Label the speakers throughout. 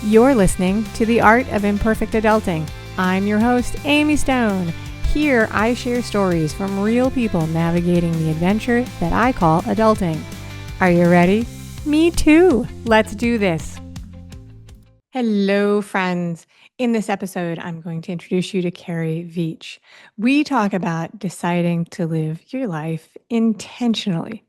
Speaker 1: You're listening to The Art of Imperfect Adulting. I'm your host, Amy Stone. Here, I share stories from real people navigating the adventure that I call adulting. Are you ready? Me too. Let's do this. Hello, friends. In this episode, I'm going to introduce you to Carrie Veatch. We talk about deciding to live your life intentionally.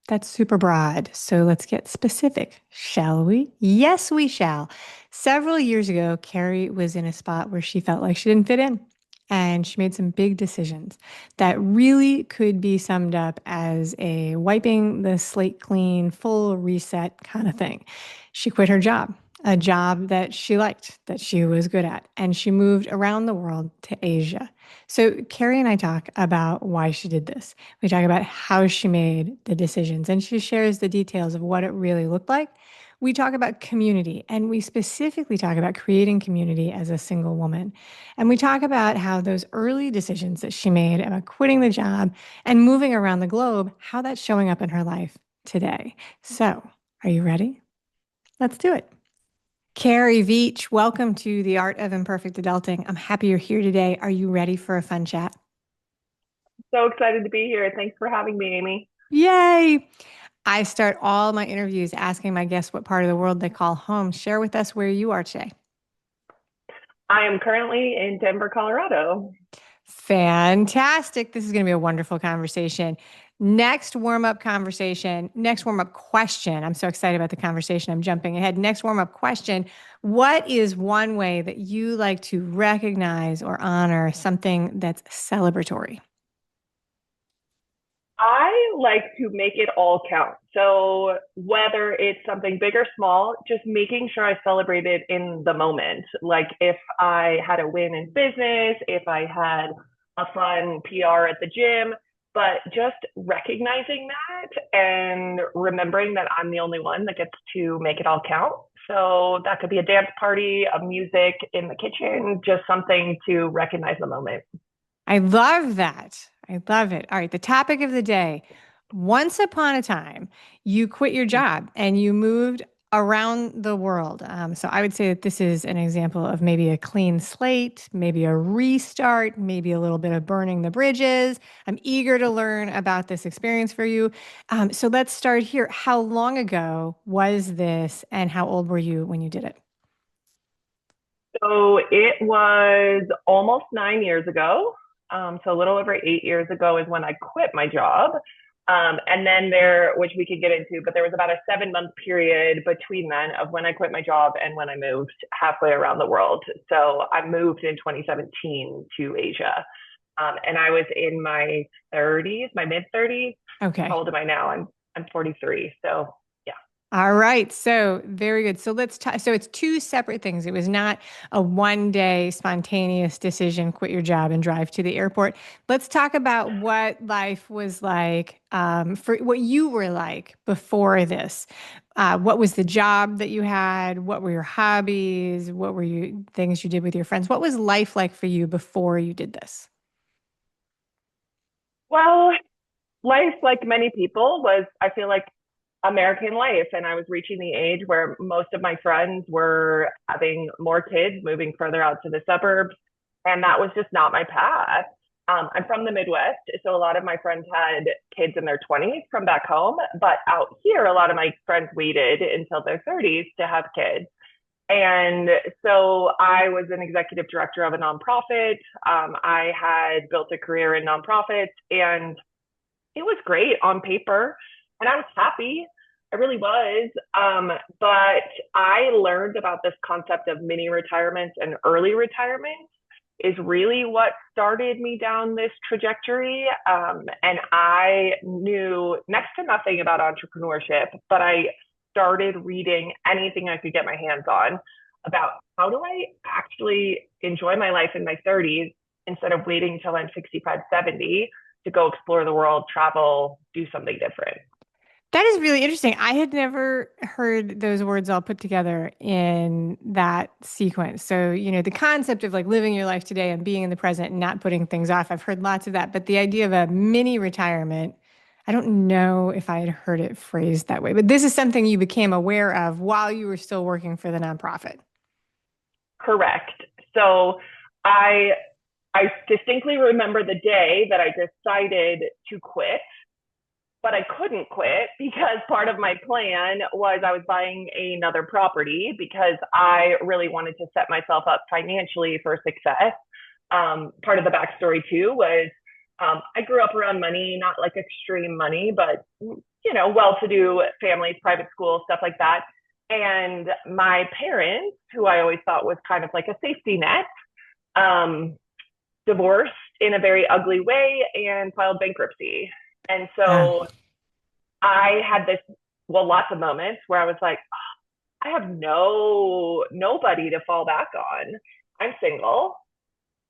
Speaker 1: That's super broad. So let's get specific, shall we? Yes, we shall. Several years ago, Carrie was in a spot where she felt like she didn't fit in. And she made some big decisions that really could be summed up as a wiping the slate clean, full reset kind of thing. She quit her job, a job that she liked, that she was good at, and she moved around the world to Asia. So Carrie and I talk about why she did this. We talk about how she made the decisions, and she shares the details of what it really looked like. We talk about community, and we specifically talk about creating community as a single woman. And we talk about how those early decisions that she made about quitting the job and moving around the globe, how that's showing up in her life today. So, are you ready? Let's do it. Carrie Veatch, welcome to The Art of Imperfect Adulting. I'm happy you're here today. Are you ready for a fun chat?
Speaker 2: So excited to be here. Thanks for having me, Amy.
Speaker 1: Yay! I start all my interviews asking my guests what part of the world they call home. Share with us where you are today.
Speaker 2: I am currently in Denver, Colorado.
Speaker 1: Fantastic. This is going to be a wonderful conversation. Next warm-up conversation, next warm-up question. I'm so excited about the conversation. I'm jumping ahead. Next warm-up question. What is one way that you like to recognize or honor something that's celebratory?
Speaker 2: I like to make it all count. So whether it's something big or small, just making sure I celebrate it in the moment. Like if I had a win in business, if I had a fun PR at the gym, but just recognizing that and remembering that I'm the only one that gets to make it all count. So that could be a dance party, a music in the kitchen, just something to recognize the moment.
Speaker 1: I love that. I love it. All right, the topic of the day. Once upon a time, you quit your job and you moved around the world. So I would say that this is an example of maybe a clean slate, maybe a restart, maybe a little bit of burning the bridges. I'm eager to learn about this experience for you. So let's start here. How long ago was this, and how old were you when you did it?
Speaker 2: So it was almost 9 years ago. So a little over 8 years ago is when I quit my job. And then which we could get into, but there was about a 7 month period between then of when I quit my job and when I moved halfway around the world. So I moved in 2017 to Asia. And I was in my 30s, my mid 30s. How
Speaker 1: Okay.
Speaker 2: old am I now? I'm 43. So yeah.
Speaker 1: All right. So very good. So let's talk. So it's two separate things. It was not a one day spontaneous decision, quit your job and drive to the airport. Let's talk about what life was like for what you were like before this. What was the job that you had? What were your hobbies? What were you things you did with your friends? What was life like for you before you did this?
Speaker 2: Well, life, like many people, was, I feel like, American life. And I was reaching the age where most of my friends were having more kids, moving further out to the suburbs. And that was just not my path. I'm from the Midwest. So a lot of my friends had kids in their 20s from back home. But out here, a lot of my friends waited until their 30s to have kids. And so I was an executive director of a nonprofit. I had built a career in nonprofits, and it was great on paper, and I was happy. I really was. But I learned about this concept of mini retirements and early retirement is really what started me down this trajectory. And I knew next to nothing about entrepreneurship, but I started reading anything I could get my hands on about how do I actually enjoy my life in my 30s instead of waiting until I'm 65, 70 to go explore the world, travel, do something different.
Speaker 1: That is really interesting. I had never heard those words all put together in that sequence. So, the concept of like living your life today and being in the present and not putting things off, I've heard lots of that. But the idea of a mini retirement, I don't know if I had heard it phrased that way. But this is something you became aware of while you were still working for the nonprofit.
Speaker 2: Correct. So I I distinctly remember the day that I decided to quit, but I couldn't quit because part of my plan was I was buying another property because I really wanted to set myself up financially for success. Part of the backstory too was I grew up around money, not like extreme money, but well-to-do families, private school, stuff like that. And my parents, who I always thought was kind of like a safety net, um, divorced in a very ugly way and filed bankruptcy. And
Speaker 1: Ah,
Speaker 2: so I had this, well, lots of moments where I was like, I have nobody to fall back on. I'm single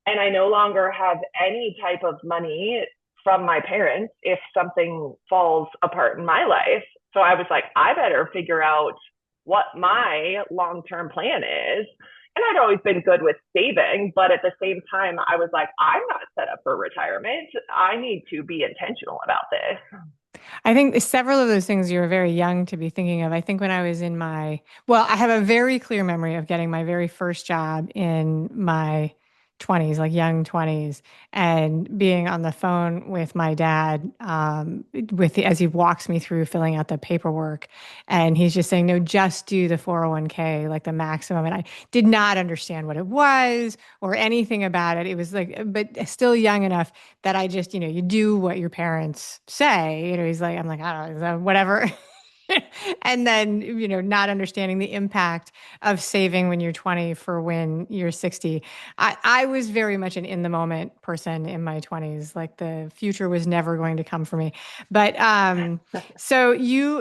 Speaker 2: and I no longer have any type of money from my parents if something falls apart in my life. So I was like, I better figure out what my long term plan is. And I'd always been good with saving, but at the same time, I was like, I'm not set up for retirement. I need to be intentional about this.
Speaker 1: I think several of those things you were very young to be thinking of. I think when I was in well, I have a very clear memory of getting my very first job in my 20s, like young 20s, and being on the phone with my dad as he walks me through filling out the paperwork. And he's just saying, no, just do the 401k, like the maximum. And I did not understand what it was or anything about it. It was like, but still young enough that I just, you do what your parents say. He's like, I'm like, I don't know, whatever. And then, not understanding the impact of saving when you're 20 for when you're 60. I was very much an in the moment person in my 20s. Like the future was never going to come for me. But so you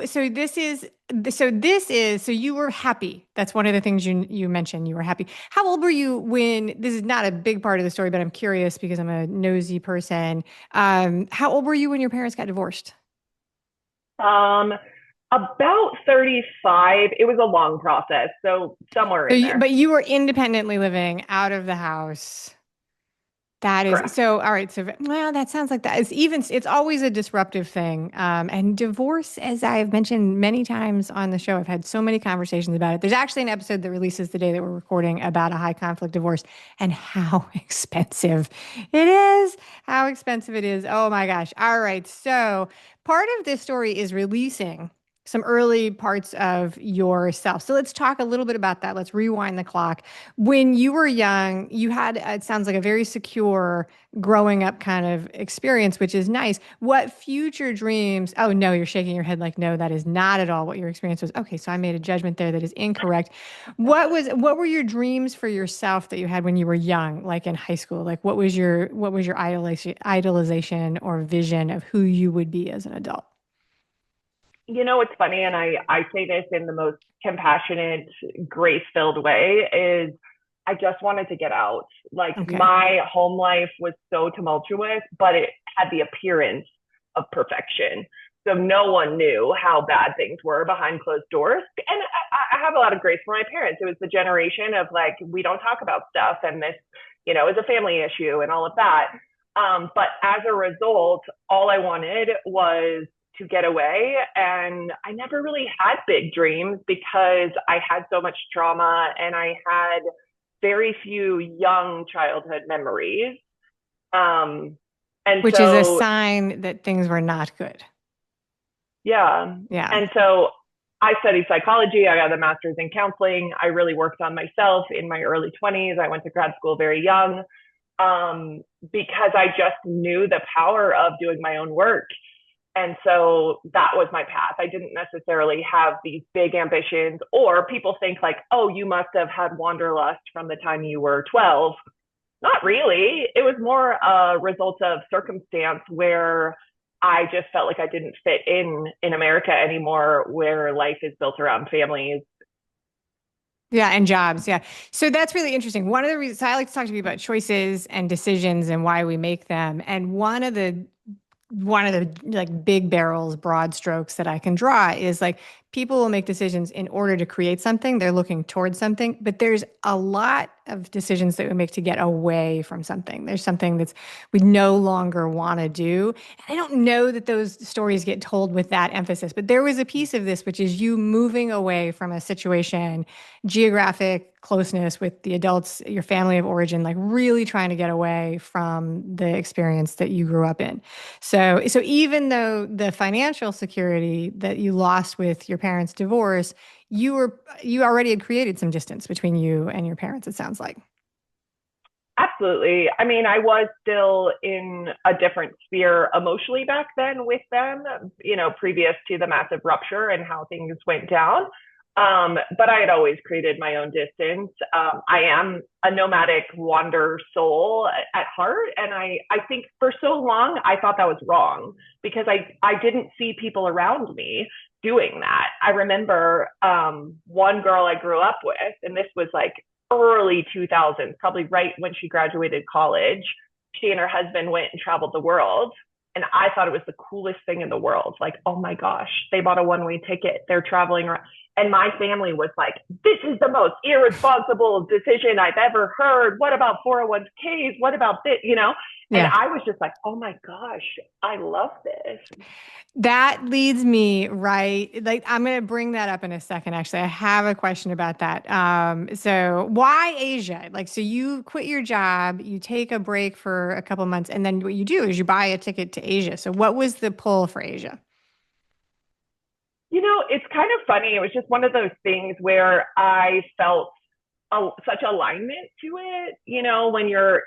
Speaker 1: were happy. That's one of the things you mentioned. You were happy. How old were you when this is not a big part of the story, but I'm curious because I'm a nosy person. How old were you when your parents got divorced?
Speaker 2: Um, about 35. It was a long process. So somewhere in
Speaker 1: But
Speaker 2: there.
Speaker 1: you were independently living out of the house. That is
Speaker 2: Correct.
Speaker 1: so. All right. So, well, that sounds like that. It's always a disruptive thing. And divorce, as I've mentioned many times on the show, I've had so many conversations about it. There's actually an episode that releases the day that we're recording about a high conflict divorce and how expensive it is. How expensive it is. Oh my gosh. All right. So, part of this story is releasing some early parts of yourself. So let's talk a little bit about that. Let's rewind the clock. When you were young, you had, it sounds like a very secure growing up kind of experience, which is nice. What future dreams? Oh, no, you're shaking your head like, no, that is not at all what your experience was. Okay, so I made a judgment there that is incorrect. What were your dreams for yourself that you had when you were young, like in high school? Like what was your idolization or vision of who you would be as an adult?
Speaker 2: It's funny, and I say this in the most compassionate, grace filled way, is I just wanted to get out. Like
Speaker 1: Okay.
Speaker 2: my home life was so tumultuous, but it had the appearance of perfection. So no one knew how bad things were behind closed doors. And I have a lot of grace for my parents. It was the generation of like, we don't talk about stuff, and this, is a family issue and all of that. But as a result, all I wanted was to get away. And I never really had big dreams because I had so much trauma and I had very few young childhood memories. Um, and
Speaker 1: Which is a
Speaker 2: so,
Speaker 1: sign that things were not good.
Speaker 2: yeah.
Speaker 1: Yeah.
Speaker 2: And so I studied psychology. I got a master's in counseling. I really worked on myself in my early 20s. I went to grad school very young because I just knew the power of doing my own work. And so that was my path. I didn't necessarily have these big ambitions, or people think like, oh, you must have had wanderlust from the time you were 12. Not really. It was more a result of circumstance where I just felt like I didn't fit in America anymore, where life is built around families.
Speaker 1: Yeah, and jobs. Yeah. So that's really interesting. One of the reasons I like to talk to people about choices and decisions and why we make them. And one of the like big barrels, broad strokes that I can draw is like people will make decisions in order to create something. They're looking towards something, but there's a lot of decisions that we make to get away from something. There's something that's we no longer want to do. And I don't know that those stories get told with that emphasis, but there was a piece of this, which is you moving away from a situation, geographic closeness with the adults, your family of origin, like really trying to get away from the experience that you grew up in. So even though the financial security that you lost with your parents' divorce, you already had created some distance between you and your parents, it sounds like.
Speaker 2: Absolutely. I mean, I was still in a different sphere emotionally back then with them, previous to the massive rupture and how things went down. But I had always created my own distance. I am a nomadic wander soul at heart. And I think for so long, I thought that was wrong because I didn't see people around me doing that. I remember one girl I grew up with, and this was like early 2000s, probably right when she graduated college. She and her husband went and traveled the world. And I thought it was the coolest thing in the world. Like, oh my gosh, they bought a one-way ticket. They're traveling around. And my family was like, this is the most irresponsible decision I've ever heard. What about 401ks? What about this? And
Speaker 1: Yeah.
Speaker 2: I was just like, oh my gosh, I love this.
Speaker 1: That leads me right. Like, I'm going to bring that up in a second. Actually, I have a question about that. So why Asia? Like, so you quit your job, you take a break for a couple months, and then what you do is you buy a ticket to Asia. So what was the pull for Asia?
Speaker 2: It's kind of funny. It was just one of those things where I felt such alignment to it. When you're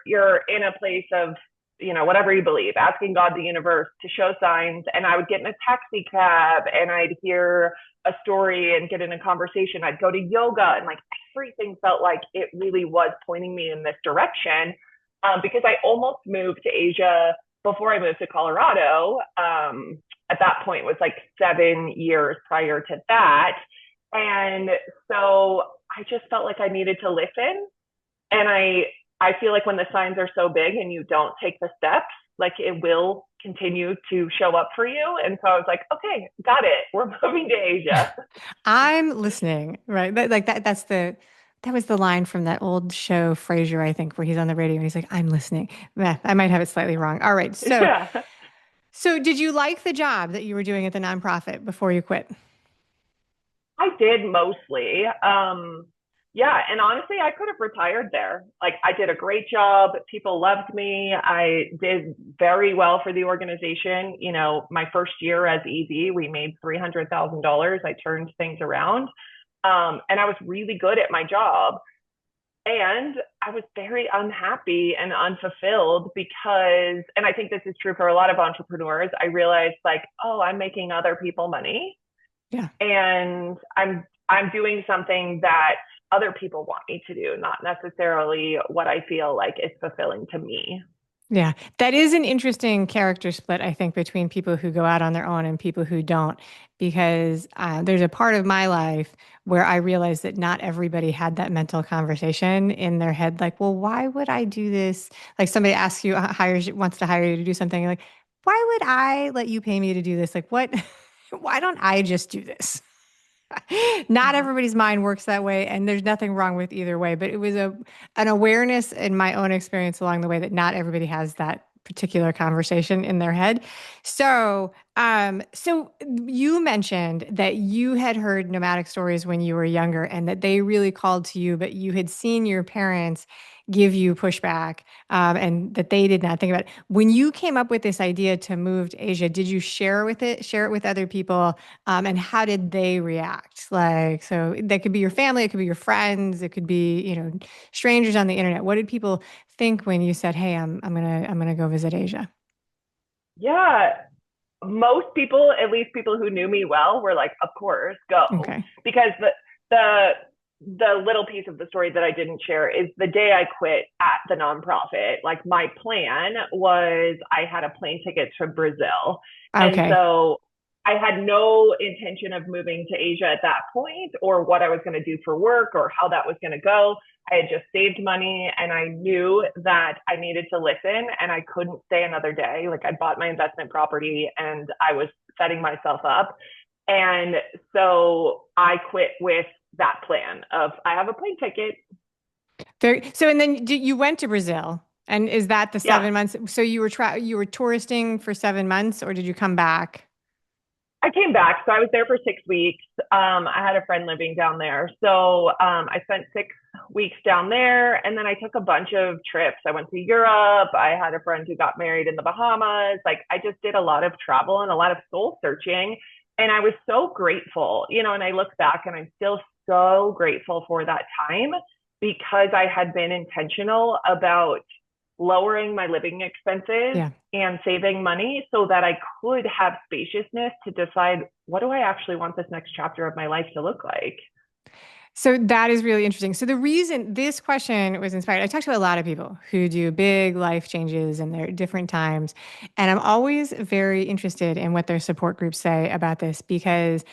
Speaker 2: in a place of whatever you believe, asking God, the universe, to show signs. And I would get in a taxi cab and I'd hear a story and get in a conversation. I'd go to yoga and like everything felt like it really was pointing me in this direction. Because I almost moved to Asia before I moved to Colorado. At that point, it was like 7 years prior to that. And so I just felt like I needed to listen. And I feel like when the signs are so big and you don't take the steps, like it will continue to show up for you. And so I was like, okay, got it. We're moving to Asia.
Speaker 1: I'm listening, right? Like that was the line from that old show Frasier, I think, where he's on the radio and he's like, "I'm listening." I might have it slightly wrong. All right. So,
Speaker 2: Yeah.
Speaker 1: so did you like the job that you were doing at the nonprofit before you quit?
Speaker 2: I did mostly. Yeah, and honestly, I could have retired there. Like, I did a great job. People loved me. I did very well for the organization. My first year as ED, we made $300,000. I turned things around. And I was really good at my job. And I was very unhappy and unfulfilled because, and I think this is true for a lot of entrepreneurs, I realized like, oh, I'm making other people money
Speaker 1: Yeah.
Speaker 2: and I'm doing something that other people want me to do, not necessarily what I feel like is fulfilling to me.
Speaker 1: Yeah, that is an interesting character split, I think, between people who go out on their own and people who don't, because there's a part of my life where I realized that not everybody had that mental conversation in their head, like, well, why would I do this? Like somebody asks you, wants to hire you to do something, like, why would I let you pay me to do this? Like, what? Why don't I just do this? Not
Speaker 2: Mhm.
Speaker 1: everybody's mind works that way, and there's nothing wrong with either way. But it was an awareness in my own experience along the way that not everybody has that particular conversation in their head. So you mentioned that you had heard nomadic stories when you were younger, and that they really called to you, but you had seen your parents give you pushback, and that they did not think about it. When you came up with this idea to move to Asia, did you share it with other people? And how did they react? Like, so that could be your family, it could be your friends, it could be, strangers on the internet. What did people think when you said, "Hey, I'm gonna go visit Asia"?
Speaker 2: Yeah, most people, at least people who knew me well, were like, "Of course, go,"
Speaker 1: Okay.
Speaker 2: because the the little piece of the story that I didn't share is the day I quit at the nonprofit. Like my plan was I had a plane ticket to Brazil, and
Speaker 1: Okay.
Speaker 2: so I had no intention of moving to Asia at that point, or what I was going to do for work, or how that was going to go. I had just saved money and I knew that I needed to listen and I couldn't stay another day. Like I bought my investment property and I was setting myself up. And so I quit with that plan of I have a plane ticket.
Speaker 1: Very, so, and then you went to Brazil, and is that the
Speaker 2: Yeah.
Speaker 1: 7 months? So you were touristing for 7 months, or did you come back?
Speaker 2: I came back, so I was there for 6 weeks. I had a friend living down there, so I spent 6 weeks down there, and then I took a bunch of trips. I went to Europe. I had a friend who got married in the Bahamas. Like I just did a lot of travel and a lot of soul searching, and I was so grateful, And I look back, and I'm still so grateful for that time because I had been intentional about lowering my living expenses
Speaker 1: Yeah.
Speaker 2: and saving money so that I could have spaciousness to decide what do I actually want this next chapter of my life to look like.
Speaker 1: So that is really interesting. So the reason this question was inspired, I talked to a lot of people who do big life changes in their different times, and I'm always very interested in what their support groups say about this because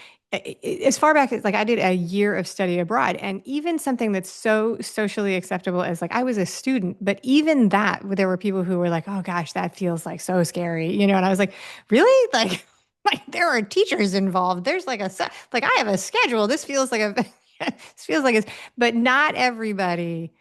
Speaker 1: as far back as like I did a year of study abroad, and even something that's so socially acceptable as like I was a student, but even that there were people who were like, "Oh gosh, that feels like so scary," and I was like, "Really?" Like like there are teachers involved. There's like like I have a schedule. This feels like a this feels like it's, but not everybody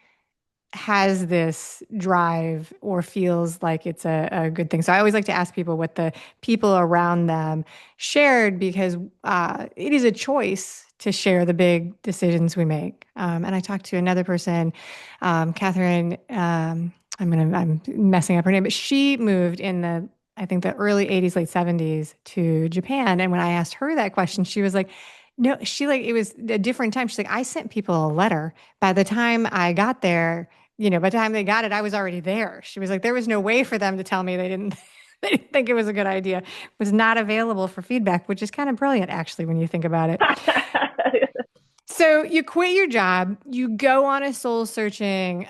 Speaker 1: has this drive or feels like it's a good thing. So I always like to ask people what the people around them shared because it is a choice to share the big decisions we make. And I talked to another person, Catherine. I'm messing up her name, but she moved in the I think the early 80s, late 70s to Japan. And when I asked her that question, she was like, no, she like it was a different time. She's like, I sent people a letter. By the time I got there, by the time they got it, I was already there. She was like, there was no way for them to tell me they didn't they didn't think it was a good idea. It was not available for feedback, which is kind of brilliant actually when you think about it. So you quit your job, you go on a soul searching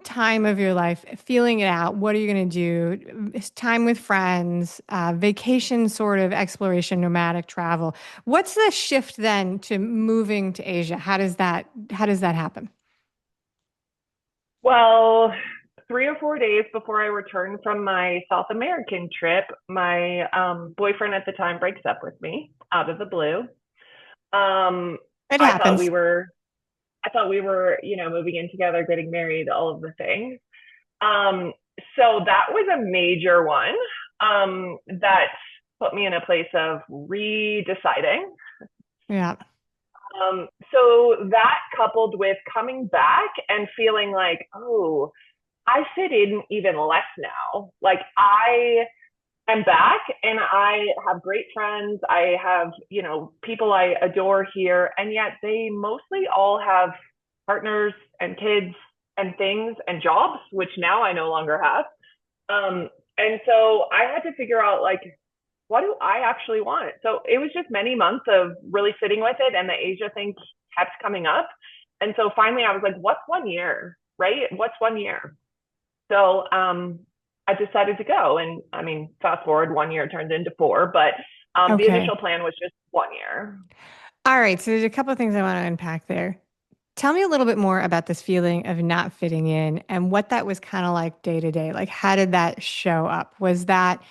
Speaker 1: time of your life, feeling it out. What are you going to do? It's time with friends, vacation sort of exploration, nomadic travel. What's the shift then to moving to Asia? How does that happen?
Speaker 2: Well, 3 or 4 days before I returned from my South American trip, my boyfriend at the time breaks up with me out of the blue. Um,
Speaker 1: It
Speaker 2: I thought we
Speaker 1: happens.
Speaker 2: were, I thought we were, moving in together, getting married, all of the things. Um, so that was a major one that put me in a place of redeciding.
Speaker 1: Yeah.
Speaker 2: So that coupled with coming back and feeling like, oh, I fit in even less now. Like I am back and I have great friends. I have, people I adore here. And yet they mostly all have partners and kids and things and jobs, which now I no longer have. And so I had to figure out like, what do I actually want? So it was just many months of really sitting with it, and the Asia thing kept coming up. And so finally, I was like, what's 1 year, right? What's 1 year? So I decided to go. And I mean, fast forward 1 year turned into four, but the
Speaker 1: Okay.
Speaker 2: initial plan was just 1 year.
Speaker 1: All right. So there's a couple of things I want to unpack there. Tell me a little bit more about this feeling of not fitting in and what that was kind of like day to day. Like, how did that show up? Was that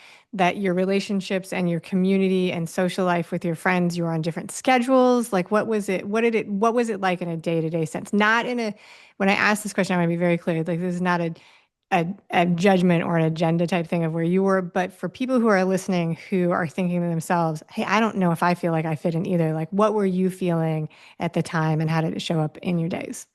Speaker 1: your relationships and your community and social life with your friends, you were on different schedules? Like, what was it? What was it like in a day to day sense? Not in a, when I ask this question, I want to be very clear. Like, this is not a judgment or an agenda type thing of where you were, but for people who are listening who are thinking to themselves, hey, I don't know if I feel like I fit in either. Like, what were you feeling at the time and how did it show up in your days?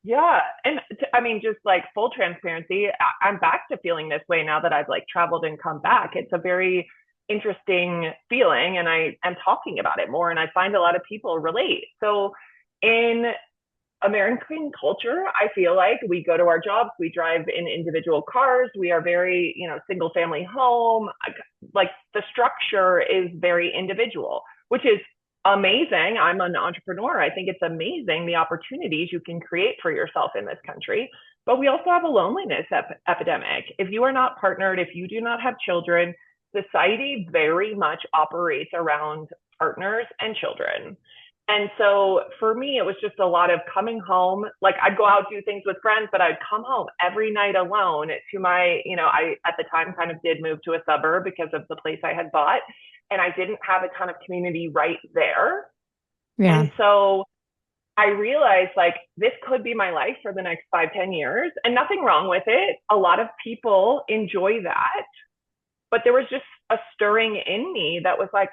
Speaker 2: Yeah. And I mean, just like full transparency, I'm back to feeling this way now that I've like traveled and come back. It's a very interesting feeling, and I am talking about it more, and I find a lot of people relate. So, in American culture, I feel like we go to our jobs, we drive in individual cars, we are very, single family home. Like the structure is very individual, which is amazing. I'm an entrepreneur. I think it's amazing the opportunities you can create for yourself in this country. But we also have a loneliness epidemic. If you are not partnered, if you do not have children, society very much operates around partners and children. And so for me, it was just a lot of coming home. Like I'd go out, do things with friends, but I'd come home every night alone to my, I at the time kind of did move to a suburb because of the place I had bought. And I didn't have a ton of community right there.
Speaker 1: Yeah.
Speaker 2: And so I realized like this could be my life for the next 5, 10 years, and nothing wrong with it. A lot of people enjoy that, but there was just a stirring in me that was like,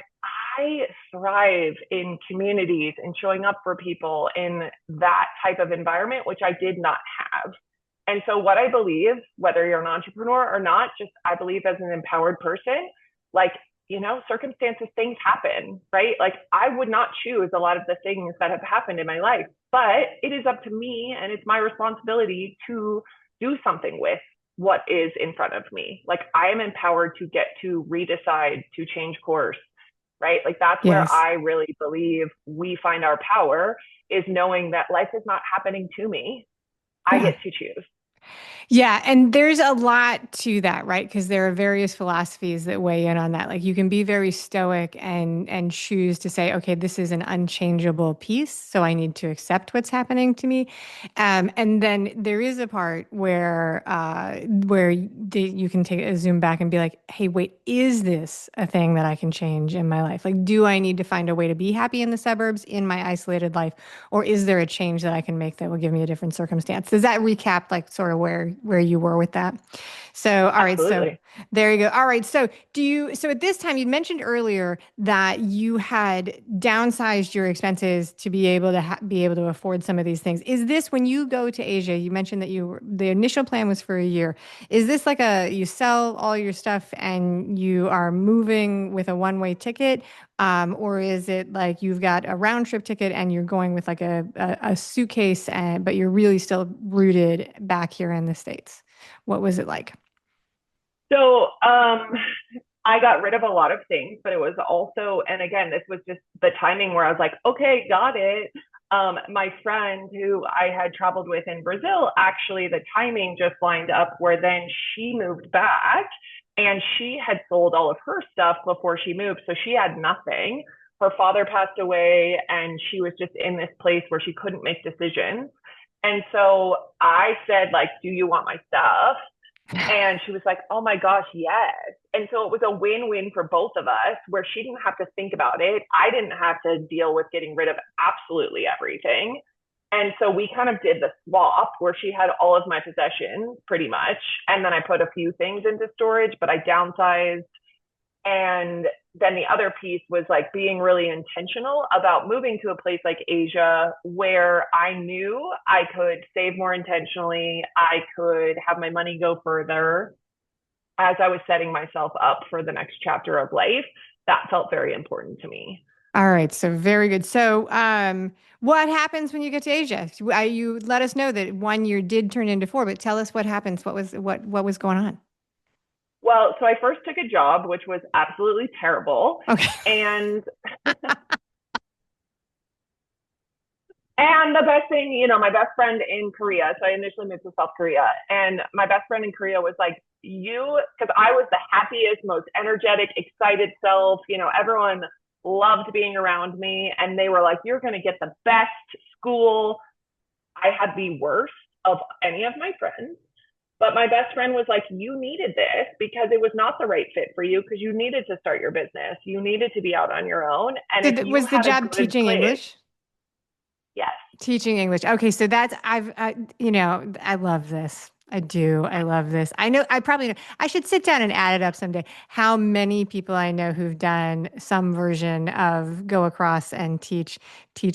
Speaker 2: I thrive in communities and showing up for people in that type of environment, which I did not have. And so, what I believe, whether you're an entrepreneur or not, just I believe as an empowered person, like, circumstances, things happen, right? Like, I would not choose a lot of the things that have happened in my life, but it is up to me and it's my responsibility to do something with what is in front of me. Like, I am empowered to get to redecide, to change course, right? Like, that's where
Speaker 1: Yes.
Speaker 2: I really believe we find our power, is knowing that life is not happening to me. I
Speaker 1: Yeah.
Speaker 2: get to choose.
Speaker 1: Yeah, and there's a lot to that, right? Because there are various philosophies that weigh in on that. Like you can be very stoic and choose to say, okay, this is an unchangeable piece, so I need to accept what's happening to me. And then there is a part where you can take a zoom back and be like, hey, wait, is this a thing that I can change in my life? Like, do I need to find a way to be happy in the suburbs in my isolated life, or is there a change that I can make that will give me a different circumstance? Does that recap like sort of where you were with that? So, all right, so
Speaker 2: Absolutely.
Speaker 1: there you go. All right, so at this time you mentioned earlier that you had downsized your expenses to be able to be able to afford some of these things. Is this when you go to Asia, you mentioned that the initial plan was for a year. Is this like you sell all your stuff and you are moving with a one-way ticket? Or is it like you've got a round trip ticket and you're going with like a suitcase, but you're really still rooted back here in the States? What was it like?
Speaker 2: So, I got rid of a lot of things, but it was also, and again, this was just the timing where I was like, okay, got it. My friend who I had traveled with in Brazil, actually, the timing just lined up where then she moved back and she had sold all of her stuff before she moved. So she had nothing. Her father passed away and she was just in this place where she couldn't make decisions. And so I said, like, do you want my stuff? And she was like, oh my gosh, yes. And so it was a win-win for both of us where she didn't have to think about it. I didn't have to deal with getting rid of absolutely everything. And so we kind of did the swap where she had all of my possessions pretty much. And then I put a few things into storage, but I downsized. And then the other piece was like being really intentional about moving to a place like Asia where I knew I could save more intentionally. I could have my money go further as I was setting myself up for the next chapter of life. That felt very important to me.
Speaker 1: All right, so very good. So, what happens when you get to Asia? You let us know that 1 year did turn into four, but tell us what happens. What was going on?
Speaker 2: Well, so I first took a job, which was absolutely terrible.
Speaker 1: Okay.
Speaker 2: And And the best thing, my best friend in Korea, so I initially moved to South Korea, and my best friend in Korea was like, because I was the happiest, most energetic, excited self, everyone loved being around me. And they were like, you're going to get the best school. I had the worst of any of my friends. But my best friend was like, you needed this because it was not the right fit for you because you needed to start your business. You needed to be out on your own. And if you
Speaker 1: Was the
Speaker 2: had a
Speaker 1: job
Speaker 2: good
Speaker 1: teaching
Speaker 2: place,
Speaker 1: English?
Speaker 2: yes,
Speaker 1: Teaching English. Okay, so I love this. I do. I love this. I know, I probably know. I should sit down and add it up someday. How many people I know who've done some version of go across and teach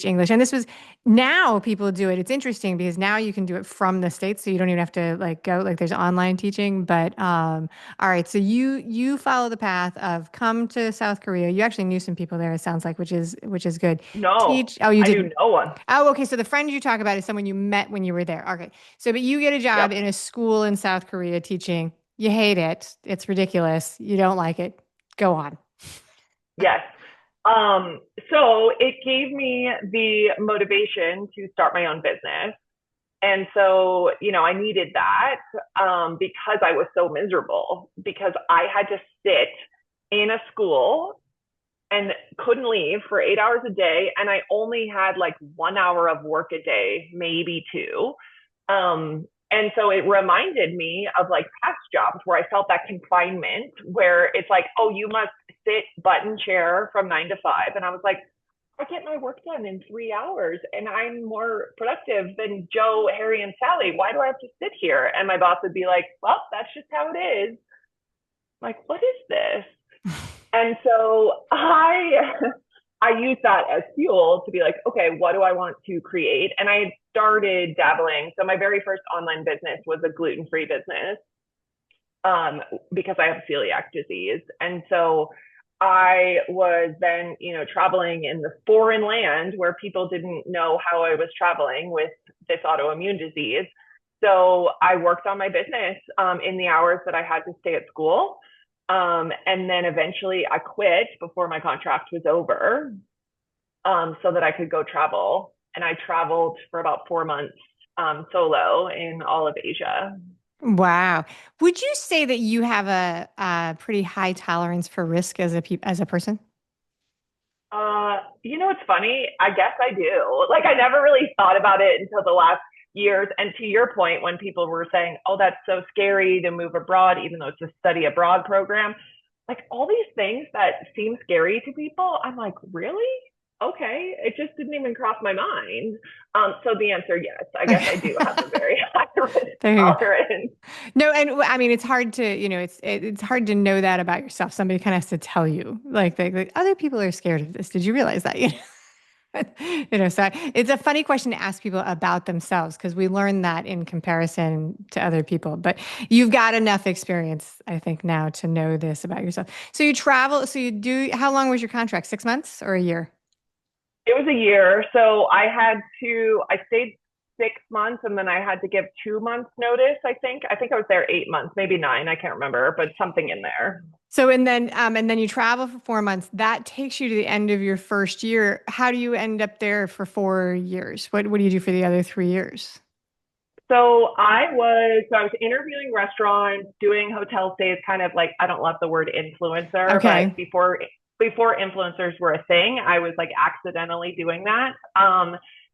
Speaker 1: English. And this was now people do it. It's interesting because now you can do it from the States, so you don't even have to like go like there's online teaching. But all right, so you follow the path of come to South Korea. You actually knew some people there, it sounds like, which is good.
Speaker 2: no,
Speaker 1: Teach. Oh, you
Speaker 2: I knew
Speaker 1: didn't.
Speaker 2: no one.
Speaker 1: Oh, okay. So the friend you talk about is someone you met when you were there. Okay. So, but you get a job
Speaker 2: Yep.
Speaker 1: in a school in South Korea teaching. You hate it. It's ridiculous. You don't like it. Go on.
Speaker 2: Yes. So it gave me the motivation to start my own business. And so, I needed that because I was so miserable, because I had to sit in a school and couldn't leave for 8 hours a day. And I only had like 1 hour of work a day, maybe two. And so it reminded me of like past jobs where I felt that confinement where it's like, oh, you must sit button chair from 9 to 5. And I was like, I get my work done in 3 hours and I'm more productive than Joe, Harry, and Sally. Why do I have to sit here? And my boss would be like, well, that's just how it is. I'm like, what is this? And so I use that as fuel to be like, okay, what do I want to create? And I started dabbling. So my very first online business was a gluten-free business, um, because I have celiac disease. And so I was then, traveling in the foreign land where people didn't know how I was traveling with this autoimmune disease. So I worked on my business, in the hours that I had to stay at school. And then eventually I quit before my contract was over, so that I could go travel. And I traveled for about 4 months, solo in all of Asia.
Speaker 1: Wow. Would you say that you have a pretty high tolerance for risk as as a person?
Speaker 2: It's funny. I guess I do. Like, I never really thought about it until the last years. And to your point, when people were saying, "Oh, that's so scary to move abroad," even though it's a study abroad program, like all these things that seem scary to people, I'm like, really? Okay, it just didn't even cross my mind. So the answer, yes, I guess I do have a very high risk
Speaker 1: There you go.
Speaker 2: tolerance.
Speaker 1: No, and I mean, it's hard to, it's hard to know that about yourself. Somebody kind of has to tell you, like other people are scared of this. Did you realize that? So it's a funny question to ask people about themselves because we learn that in comparison to other people. But you've got enough experience, I think, now to know this about yourself. So you travel, so you do, how long was your contract? 6 months or a year?
Speaker 2: It was a year. So I stayed 6 months and then I had to give 2 months notice, I think. I think I was there 8 months, maybe nine. I can't remember, but something in there.
Speaker 1: So and then you travel for 4 months. That takes you to the end of your first year. How do you end up there for 4 years? What do you do for the other 3 years?
Speaker 2: So I was interviewing restaurants, doing hotel stays, kind of like, I don't love the word influencer, but
Speaker 1: Okay.
Speaker 2: before influencers were a thing, I was like accidentally doing that.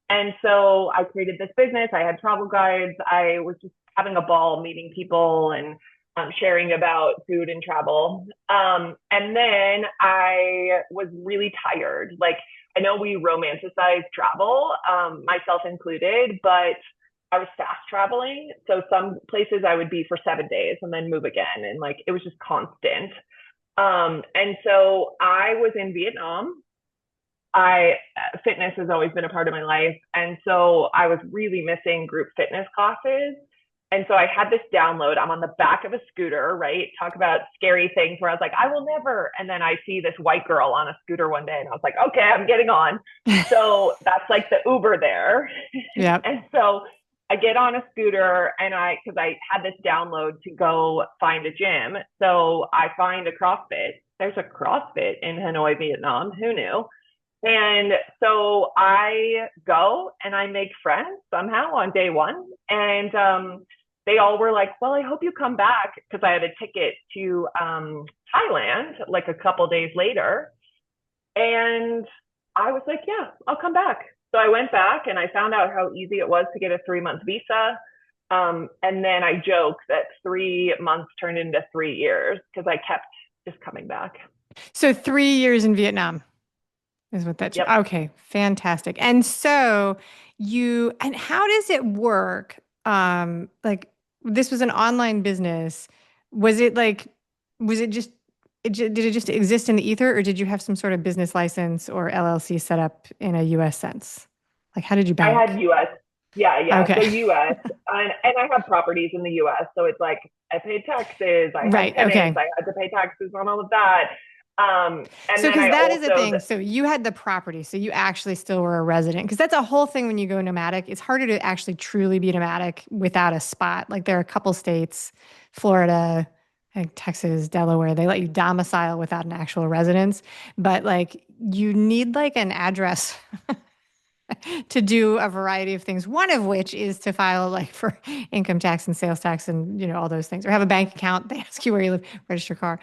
Speaker 2: And so I created this business. I had travel guides. I was just having a ball meeting people and, sharing about food and travel. And then I was really tired. Like, I know we romanticize travel, myself included, but I was fast traveling. So some places I would be for 7 days and then move again. And like, it was just constant. And so I was in Vietnam. Fitness has always been a part of my life. And so I was really missing group fitness classes. And so I had this download. I'm on the back of a scooter, right? Talk about scary things where I was like, I will never. And then I see this white girl on a scooter one day and I was like, okay, I'm getting on. So that's like the Uber there.
Speaker 1: Yep.
Speaker 2: And so I get on a scooter and because I had this download to go find a gym. So I find a CrossFit. There's a CrossFit in Hanoi, Vietnam. Who knew? And so I go and I make friends somehow on day one. And they all were like, well, I hope you come back because I had a ticket to Thailand like a couple days later. And I was like, yeah, I'll come back. So I went back and I found out how easy it was to get a 3 month visa. And then I joke that 3 months turned into 3 years because I kept just coming back.
Speaker 1: So 3 years in Vietnam is what that.
Speaker 2: Yep.
Speaker 1: Okay, fantastic. And so and how does it work? Like this was an online business. Was it like, was it just, did it just exist in the ether, or did you have some sort of business license or LLC set up in a US sense? Like, how did you
Speaker 2: I had
Speaker 1: bank?
Speaker 2: US. Yeah, yeah. So
Speaker 1: Okay.
Speaker 2: US. And I have properties in the US. So it's like I paid taxes, I had
Speaker 1: Right.
Speaker 2: tenants,
Speaker 1: Okay.
Speaker 2: I had to pay taxes on all of that. And
Speaker 1: So,
Speaker 2: then
Speaker 1: because
Speaker 2: I
Speaker 1: that is a
Speaker 2: also,
Speaker 1: thing. So, you had the property. So, you actually still were a resident. Because that's a whole thing when you go nomadic. It's harder to actually truly be nomadic without a spot. Like, there are a couple states, Florida, like Texas, Delaware, they let you domicile without an actual residence. But, like, you need like an address to do a variety of things. One of which is to file like for income tax and sales tax and, all those things, or have a bank account. They ask you where you live, register your car,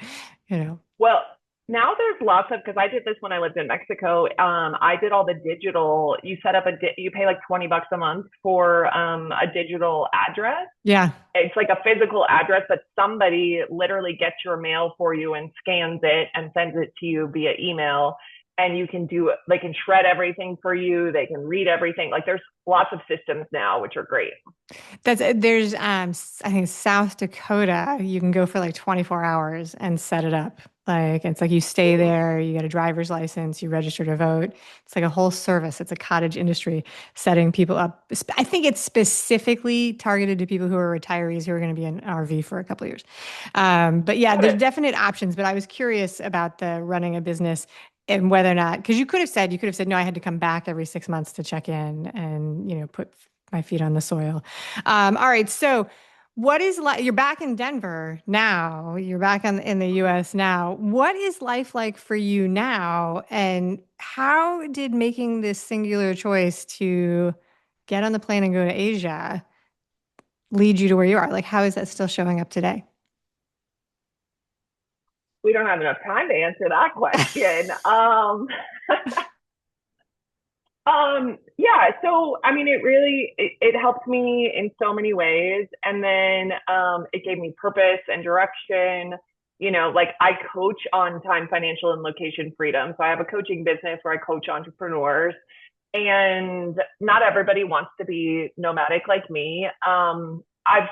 Speaker 1: you know.
Speaker 2: well, now there's lots of, because I did this when I lived in Mexico. I did all the digital, you set up you pay like $20 a month for a digital address.
Speaker 1: Yeah.
Speaker 2: It's like a physical address that somebody literally gets your mail for you and scans it and sends it to you via email. and you can do, they can shred everything for you. They can read everything. Like there's lots of systems now, which are great.
Speaker 1: There's I think South Dakota, you can go for like 24 hours and set it up. Like it's like you stay there, you get a driver's license, you register to vote. It's like a whole service. It's a cottage industry setting people up. I think it's specifically targeted to people who are retirees who are going to be in RV for a couple of years. But yeah,
Speaker 2: Got
Speaker 1: there's
Speaker 2: it.
Speaker 1: definite options. But I was curious about the running a business and whether or not, because you could have said, no, I had to come back every 6 months to check in and, put my feet on the soil. All right. So, what is like? You're back in Denver now. You're back in the U.S. now. What is life like for you now? And how did making this singular choice to get on the plane and go to Asia lead you to where you are? Like, how is that still showing up today?
Speaker 2: We don't have enough time to answer that question. Yeah, so I mean, it helped me in so many ways, and then it gave me purpose and direction. Like I coach on time, financial, and location freedom. So I have a coaching business where I coach entrepreneurs, and not everybody wants to be nomadic like me. I've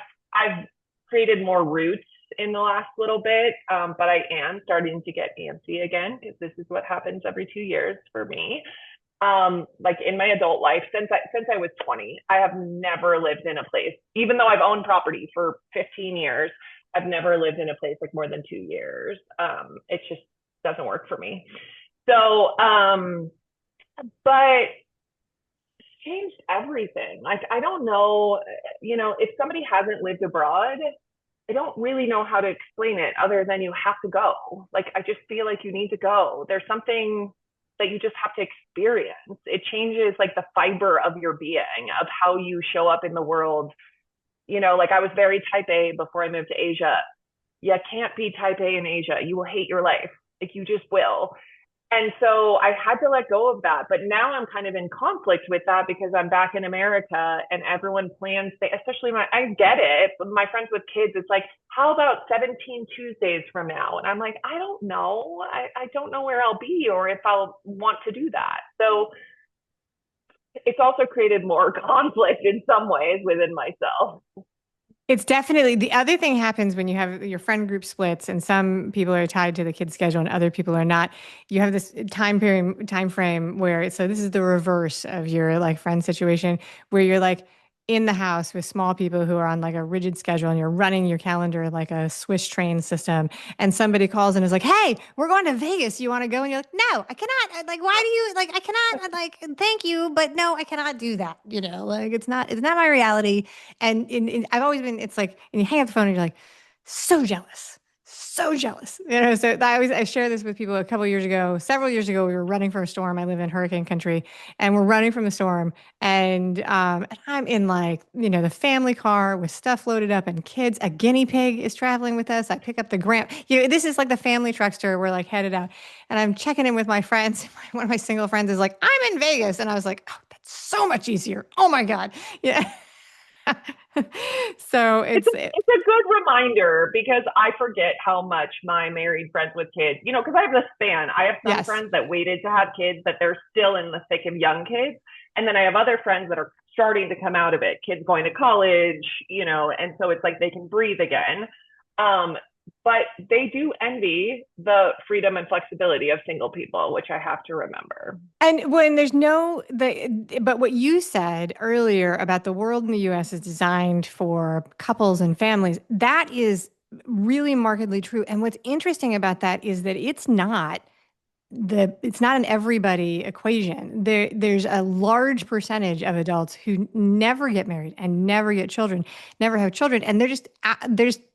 Speaker 2: created more roots in the last little bit, but I am starting to get antsy again because this is what happens every 2 years for me. Like in my adult life, since I was 20, I have never lived in a place, even though I've owned property for 15 years, I've never lived in a place like more than 2 years. It just doesn't work for me. So, but it's changed everything. Like I don't know, if somebody hasn't lived abroad, I don't really know how to explain it other than you have to go. Like I just feel like you need to go. There's something that you just have to experience. It changes like the fiber of your being, of how you show up in the world. Like I was very type A before I moved to Asia. You can't be type A in Asia. You will hate your life. Like you just will. And so I had to let go of that. But now I'm kind of in conflict with that because I'm back in America and everyone plans, especially I get it. My friends with kids, it's like, how about 17 Tuesdays from now? And I'm like, I don't know. I don't know where I'll be or if I'll want to do that. So it's also created more conflict in some ways within myself.
Speaker 1: It's definitely the other thing happens when you have your friend group splits and some people are tied to the kid's schedule and other people are not. You have this time frame where so this is the reverse of your like friend situation where you're like in the house with small people who are on like a rigid schedule and you're running your calendar like a Swiss train system and somebody calls and is like, "Hey, we're going to Vegas. You want to go?" And you're like, "No, I cannot." Like, why do you like I cannot like thank you, but no, I cannot do that. Like it's not my reality. And I've always been, it's like, and you hang up the phone and you're like, so jealous, so jealous. So I share this with people a couple of years ago, several years ago, we were running from a storm. I live in hurricane country and we're running from the storm. And I'm in like, the family car with stuff loaded up and kids, a guinea pig is traveling with us. I pick up the grant, this is like the family truckster. We're like headed out and I'm checking in with my friends. One of my single friends is like, I'm in Vegas. And I was like, oh, that's so much easier. Oh my God. Yeah. So
Speaker 2: it's a, it's a good reminder because I forget how much my married friends with kids, because I have this span. I have some
Speaker 1: yes.
Speaker 2: friends that waited to have kids, that they're still in the thick of young kids. And then I have other friends that are starting to come out of it, kids going to college, and so it's like they can breathe again. Um, but they do envy the freedom and flexibility of single people, which I have to remember.
Speaker 1: And when there's but what you said earlier about the world in the US is designed for couples and families, that is really markedly true. And what's interesting about that is that it's not an everybody equation. There's a large percentage of adults who never get married and never get children, never have children, and they're just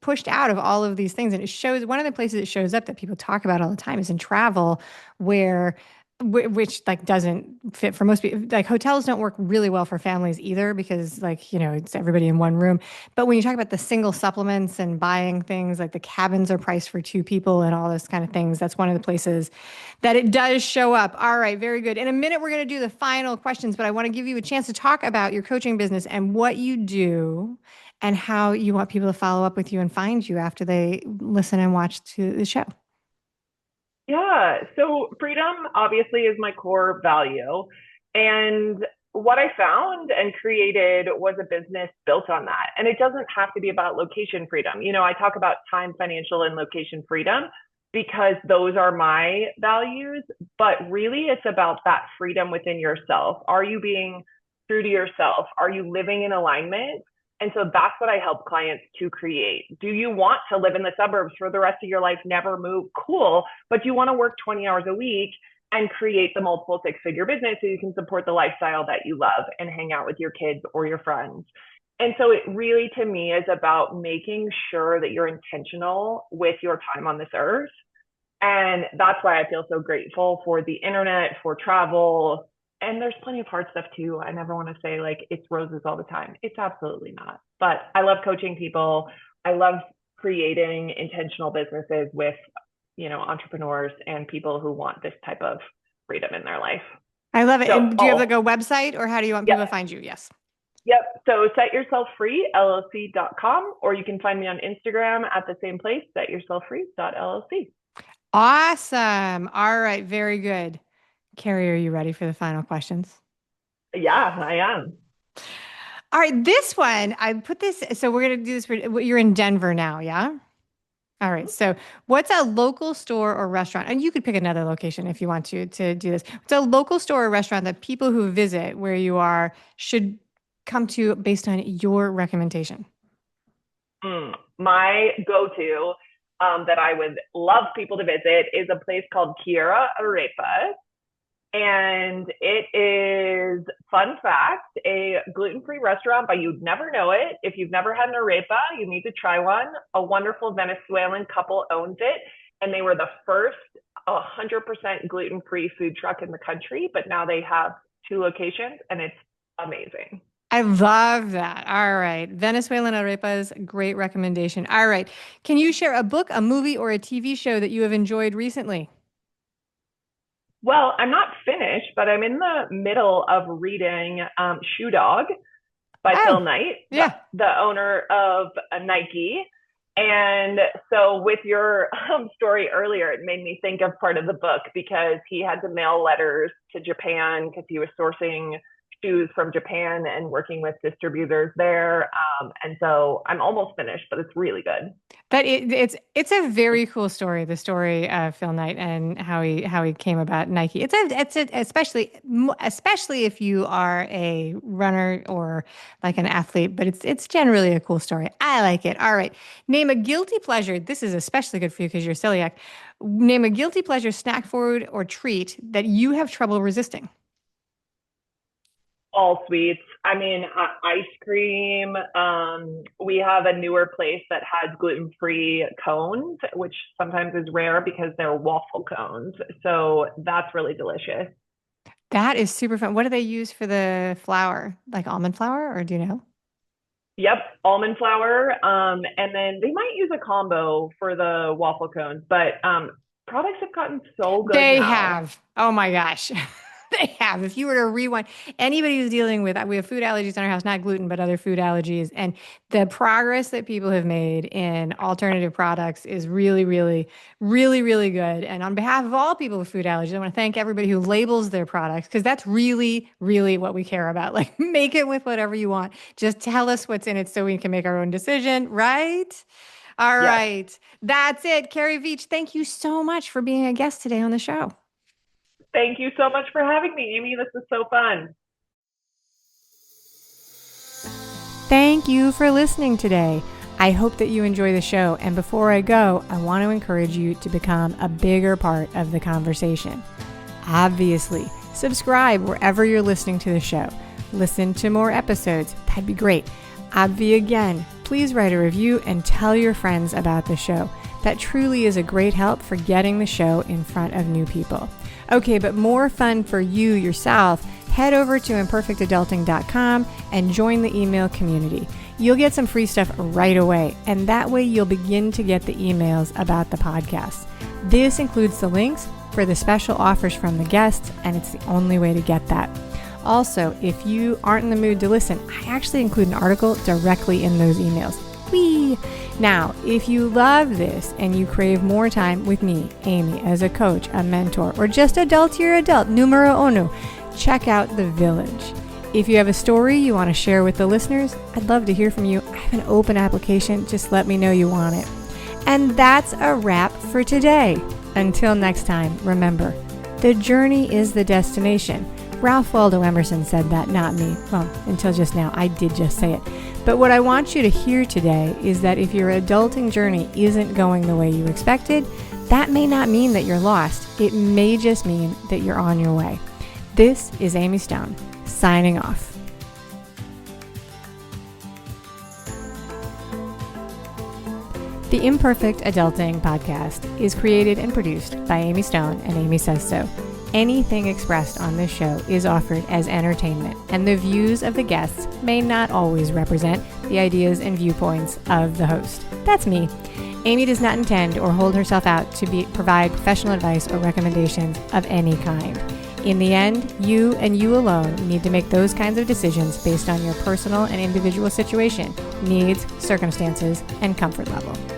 Speaker 1: pushed out of all of these things. And it shows one of the places it shows up that people talk about all the time is in travel, where which like doesn't fit for most people. Like hotels don't work really well for families either because like, it's everybody in one room. But when you talk about the single supplements and buying things like the cabins are priced for two people and all those kind of things, that's one of the places that it does show up. All right, very good. In a minute, we're going to do the final questions, but I want to give you a chance to talk about your coaching business and what you do and how you want people to follow up with you and find you after they listen and watch to the show.
Speaker 2: Yeah. So freedom obviously is my core value. And what I found and created was a business built on that. And it doesn't have to be about location freedom. I talk about time, financial, and location freedom because those are my values. But really, it's about that freedom within yourself. Are you being true to yourself? Are you living in alignment? And so that's what I help clients to create. Do you want to live in the suburbs for the rest of your life, never move? Cool. But you want to work 20 hours a week and create the multiple six-figure business so you can support the lifestyle that you love and hang out with your kids or your friends. And so it really, to me, is about making sure that you're intentional with your time on this earth. And that's why I feel so grateful for the internet, for travel. And there's plenty of hard stuff too. I never want to say like it's roses all the time. It's absolutely not. But I love coaching people. I love creating intentional businesses with, entrepreneurs and people who want this type of freedom in their life.
Speaker 1: I love it.
Speaker 2: So,
Speaker 1: And do you have like a website or how do you want people to
Speaker 2: yep.
Speaker 1: find you? Yes.
Speaker 2: Yep. So setyourselffreellc.com, or you can find me on Instagram at the same place, setyourselffree.llc.
Speaker 1: Awesome. All right. Very good. Carrie, are you ready for the final questions?
Speaker 2: Yeah, I am.
Speaker 1: All right. This one, I put this. So we're going to do this. You're in Denver now. Yeah. All right. So what's a local store or restaurant? And you could pick another location if you want to do this. What's a local store or restaurant that people who visit where you are should come to based on your recommendation?
Speaker 2: My go-to that I would love people to visit is a place called Kiera Arepas. And it is, fun fact, a gluten-free restaurant, but you'd never know it. If you've never had an arepa, you need to try one. A wonderful Venezuelan couple owns it, and they were the first 100% gluten-free food truck in the country, but now they have 2 locations, and it's amazing.
Speaker 1: I love that. All right. Venezuelan arepas, great recommendation. All right. Can you share a book, a movie, or a TV show that you have enjoyed recently?
Speaker 2: Well, I'm not finished, but I'm in the middle of reading Shoe Dog by
Speaker 1: Oh,
Speaker 2: Phil Knight,
Speaker 1: yeah.
Speaker 2: the owner of Nike. And so, with your story earlier, it made me think of part of the book because he had to mail letters to Japan because he was sourcing shoes from Japan and working with distributors there. And so, I'm almost finished, but it's really good.
Speaker 1: It's a very cool story, the story of Phil Knight and how he came about Nike. Especially if you are a runner or like an athlete, but it's generally a cool story. I like it. All right. Name a guilty pleasure. This is especially good for you because you're celiac. Name a guilty pleasure snack, food, or treat that you have trouble resisting.
Speaker 2: All sweets. I mean, ice cream. We have a newer place that has gluten-free cones, which sometimes is rare because they're waffle cones. So that's really delicious.
Speaker 1: That is super fun. What do they use for the flour? Like almond flour, or do you know?
Speaker 2: Yep, almond flour. And then they might use a combo for the waffle cones, but products have gotten so good
Speaker 1: They
Speaker 2: now.
Speaker 1: have. Oh my gosh. They have. If you were to rewind, anybody who's dealing with, we have food allergies in our house, not gluten, but other food allergies. And the progress that people have made in alternative products is really, really, really, really good. And on behalf of all people with food allergies, I want to thank everybody who labels their products because that's really, really what we care about. Like, make it with whatever you want. Just tell us what's in it so we can make our own decision, right? All
Speaker 2: Yes.
Speaker 1: right. That's it. Carrie Veatch, thank you so much for being a guest today on the show.
Speaker 2: Thank you so much for having me, Amy. This was so fun.
Speaker 1: Thank you for listening today. I hope that you enjoy the show. And before I go, I want to encourage you to become a bigger part of the conversation. Obviously, subscribe wherever you're listening to the show. Listen to more episodes. That'd be great. Obvi again, please write a review and tell your friends about the show. That truly is a great help for getting the show in front of new people. Okay, but more fun for you yourself, head over to imperfectadulting.com and join the email community. You'll get some free stuff right away, and that way you'll begin to get the emails about the podcast. This includes the links for the special offers from the guests, and it's the only way to get that. Also, if you aren't in the mood to listen, I actually include an article directly in those emails. Whee! Now, if you love this and you crave more time with me, Amy, as a coach, a mentor, or just adultier adult, numero uno, check out The Village. If you have a story you want to share with the listeners, I'd love to hear from you. I have an open application. Just let me know you want it. And that's a wrap for today. Until next time, remember, the journey is the destination. Ralph Waldo Emerson said that, not me. Well, until just now, I did just say it. But what I want you to hear today is that if your adulting journey isn't going the way you expected, that may not mean that you're lost. It may just mean that you're on your way. This is Amy Stone, signing off. The Imperfect Adulting podcast is created and produced by Amy Stone and Amy Says So. Anything expressed on this show is offered as entertainment, and the views of the guests may not always represent the ideas and viewpoints of the host. That's me. Amy does not intend or hold herself out to provide professional advice or recommendations of any kind. In the end, you and you alone need to make those kinds of decisions based on your personal and individual situation, needs, circumstances, and comfort level.